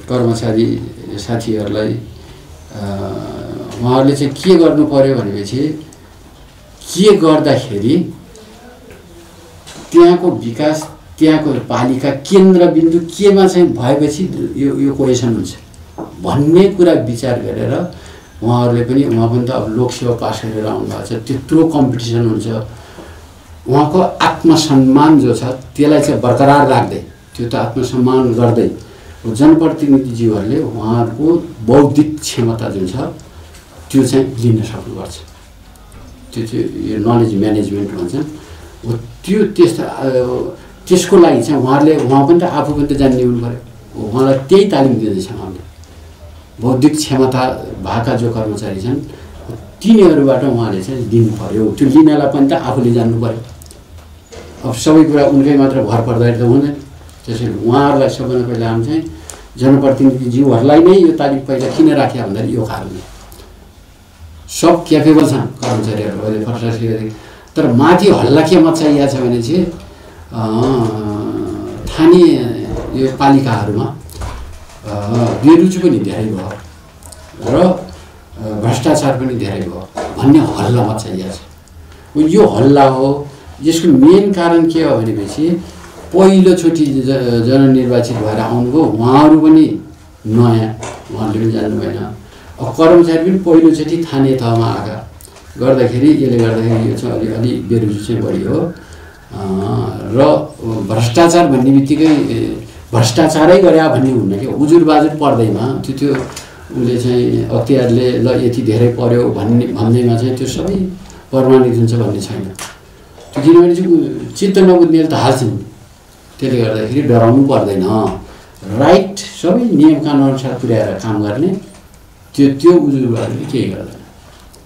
कर्मचारी साथीहरूलाई उहाँहरूले चाहिँ के गर्नु पर्यो भनेपछि के गर्दाखेरि त्यहाँको विकास त्यहाँको पालिका केन्द्रबिन्दु केमा चाहिँ भएपछि यो कोहेसन हुन्छ भन्ने कुरा विचार गरेर उहाँहरूले पनि उहाँ पनि त अब लोकसेवा पास गरेर आउनुभएको छ त्यत्रो कम्पिटिसन हुन्छ उहाँको आत्मसम्मान जो छ त्यसलाई चाहिँ बरकरार राख्दै त्यो त आत्मसम्मान गर्दै जनप्रतिनिधिज्यूहरूले उहाँहरूको बौद्धिक क्षमता जुन छ त्यो चाहिँ लिन सक्नुपर्छ त्यो चाहिँ यो नलेज म्यानेजमेन्ट भन्छ त्यो त्यसको लागि चाहिँ उहाँ पनि त आफू पनि त जान्ने हुनु पर्यो उहाँलाई त्यही तालिम दिँदैछ हामीले बौद्धिक क्षमता भएका जो कर्मचारी छन् तिनीहरूबाट उहाँले चाहिँ दिनु पर्यो त्यो लिनलाई पनि त आफूले जान्नु पर्यो अब सबै कुरा उनकै मात्र भर पर्दाखेरि त हुँदैन त्यसैले उहाँहरूलाई सबभन्दा पहिला हामी चाहिँ जनप्रतिनिधिज्यूहरूलाई नै यो तालिम पहिला किन राख्यो भन्दाखेरि यो कारणले सब क्यापेबल छन् कर्मचारीहरू अहिले फर्स्ट तर माथि हल्ला के मचाइएको छ भने चाहिँ स्थानीय यो पालिकाहरूमा बेरुचि पनि धेरै भयो र भ्रष्टाचार पनि धेरै भयो भन्ने हल्ला मचाइएको छ यो हल्ला हो यसको मेन कारण के हो भनेपछि पहिलोचोटि जननिर्वाचित भएर आउनुभयो उहाँहरू पनि नयाँ उहाँहरूले पनि जान्नु भएन अब कर्मचारी पनि पहिलोचोटि स्थानीय तहमा आएका गर्दाखेरि यसले गर्दाखेरि यो चाहिँ अलि बेरुचि चाहिँ बढी हो र भ्रष्टाचार भन्ने बित्तिकै भ्रष्टाचारै गरे भन्ने हुन्न कि उजुर बाजुर पर्दैमा त्यो उसले चाहिँ अख्तियारले ल यति धेरै पर्यो भन्दैमा चाहिँ त्यो सबै प्रमाणित हुन्छ भन्ने छैन त्यो किनभने चाहिँ चित्त नबुझ्नेले त हाल्छन् त्यसले गर्दाखेरि डराउनु पर्दैन राइट सबै नियम कानुन अनुसार पुर्याएर काम गर्ने त्यो उजुर बाजुरले केही गर्दैन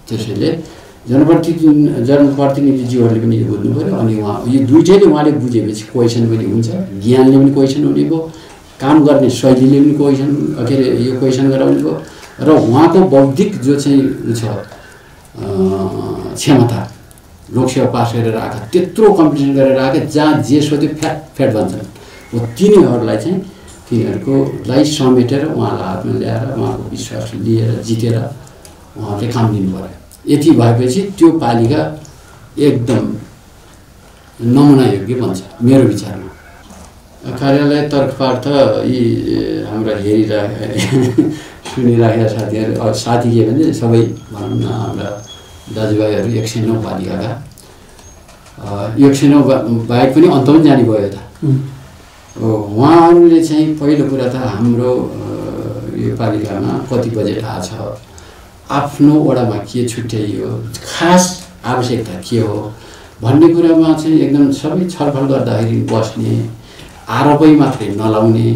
त्यसैले जनप्रतिनिधिज्यूहरूले पनि यो बुझ्नु पऱ्यो अनि उहाँ यो दुइटैले उहाँले बुझेपछि क्वेसन पनि हुन्छ ज्ञानले पनि क्वेसन हुने भयो काम गर्ने शैलीले पनि क्वेसन के अरे यो क्वेसन गराउने भयो र उहाँको बौद्धिक जो चाहिँ छ क्षमता लोकसेवा पास गरेर आएका त्यत्रो कम्पिटिसन गरेर आएका जहाँ जे सोध्यो फ्याट भन्छन् हो तिनीहरूलाई चाहिँ तिनीहरूकोलाई समेटेर उहाँलाई हातमा ल्याएर उहाँको विश्वास लिएर जितेर उहाँहरूले काम दिनु पर्यो यति भएपछि त्यो पालिका एकदम नमुना योग्य बन्छ मेरो विचारमा कार्यालय तर्फबाट त यी हाम्रा सुनिराखेका साथीहरू साथी के भने सबै भनौँ न हाम्रा दाजुभाइहरू 109 पालिकाका 109 बाहेक पनि अन्त पनि जाने भयो त उहाँहरूले चाहिँ पहिलो कुरा त हाम्रो यो पालिकामा कति बजेट आएको छ आफ्नो वडामा के छुट्याइयो खास आवश्यकता के हो भन्ने कुरामा चाहिँ एकदम सबै छलफल गर्दाखेरि बस्ने आरोपै मात्रै नलाउने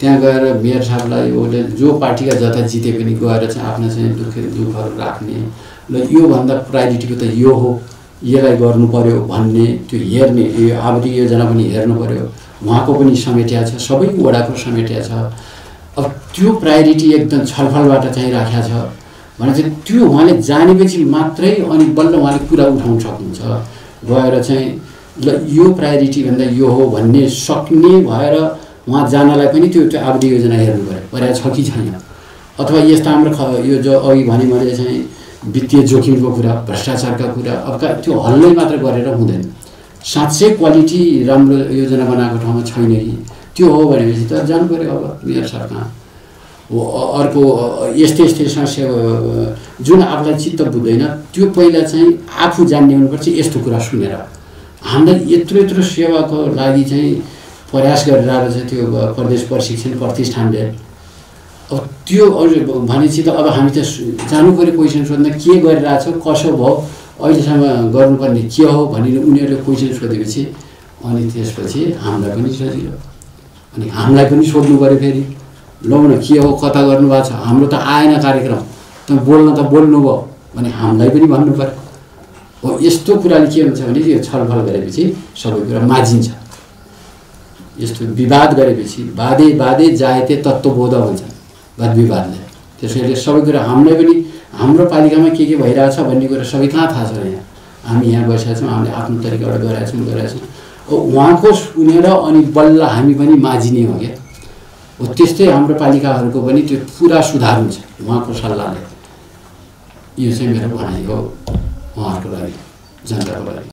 त्यहाँ गएर मेयर साहबलाई उसले जो पार्टीका जता जिते पनि गएर चाहिँ आफ्नो चाहिँ दुःखहरू राख्ने ल योभन्दा प्रायोरिटीको त यो हो यसलाई गर्नु पर्यो भन्ने त्यो हेर्ने यो आवधिक योजना पनि हेर्नु पर्यो उहाँको पनि समेटिया छ सबै वडाको समेटिया छ अब त्यो प्रायोरिटी एकदम छलफलबाट चाहिँ राखेको छ भने चाहिँ त्यो उहाँले जानेपछि मात्रै अनि बल्ल उहाँले कुरा उठाउन सक्नुहुन्छ गएर चाहिँ ल यो प्रायोरिटी भन्दा यो हो भन्ने सक्ने भएर उहाँ जानलाई पनि त्यो आवधिक योजना हेर्नु पर्यो पर्या छ कि छैन अथवा यस्ता हाम्रो यो जो अघि भने मैले चाहिँ वित्तीय जोखिमको कुरा भ्रष्टाचारका कुरा अब त्यो हल्लै मात्र गरेर हुँदैन साँच्चै क्वालिटी राम्रो योजना बनाएको ठाउँमा छैन कि त्यो हो भनेपछि त जानु पर्यो अब मेयर सरकार अर्को यस्तै समस्या जुन आफूलाई चित्त बुझ्दैन त्यो पहिला चाहिँ आफू जान्ने हुनुपर्छ यस्तो कुरा सुनेर हामीलाई यत्रो सेवाको लागि चाहिँ प्रयास गरिरहेको छ त्यो प्रदेश प्रशिक्षण प्रतिष्ठानले अब त्यो भनेपछि त अब हामी त जानु पर्यो क्वेसन सोध्न के गरिरहेछ कसो भयो अहिलेसम्म गर्नुपर्ने के हो भनेर उनीहरूले क्वेसन सोधेपछि अनि त्यसपछि हामीलाई पनि सजिलो अनि हामीलाई पनि सोध्नु पर्यो फेरि लौ न के हो कता गर्नुभएको छ हाम्रो त आएन कार्यक्रम त बोल्नु भयो भने हामीलाई पनि भन्नु पर्यो हो यस्तो कुराले के हुन्छ भने यो छलफल गरेपछि सबै कुरा माझिन्छ यस्तो विवाद गरेपछि बाधे जायते तत्त्वबोध भन्छ वाद विवादले त्यसैले सबै कुरा हामीलाई पनि हाम्रो पालिकामा के भइरहेछ भन्ने कुरा सबै कहाँ थाहा छ यहाँ हामी यहाँ बसेका छौँ हामीले आफ्नो तरिकाबाट गरेका छौँ उहाँको सुनेर अनि बल्ल हामी पनि माझिने हो क्या हो त्यस्तै हाम्रो पालिकाहरूको पनि त्यो पुरा सुधार हुन्छ उहाँको सल्लाहले। यो चाहिँ मेरो भनाइ हो उहाँहरूको लागि, जनताको लागि।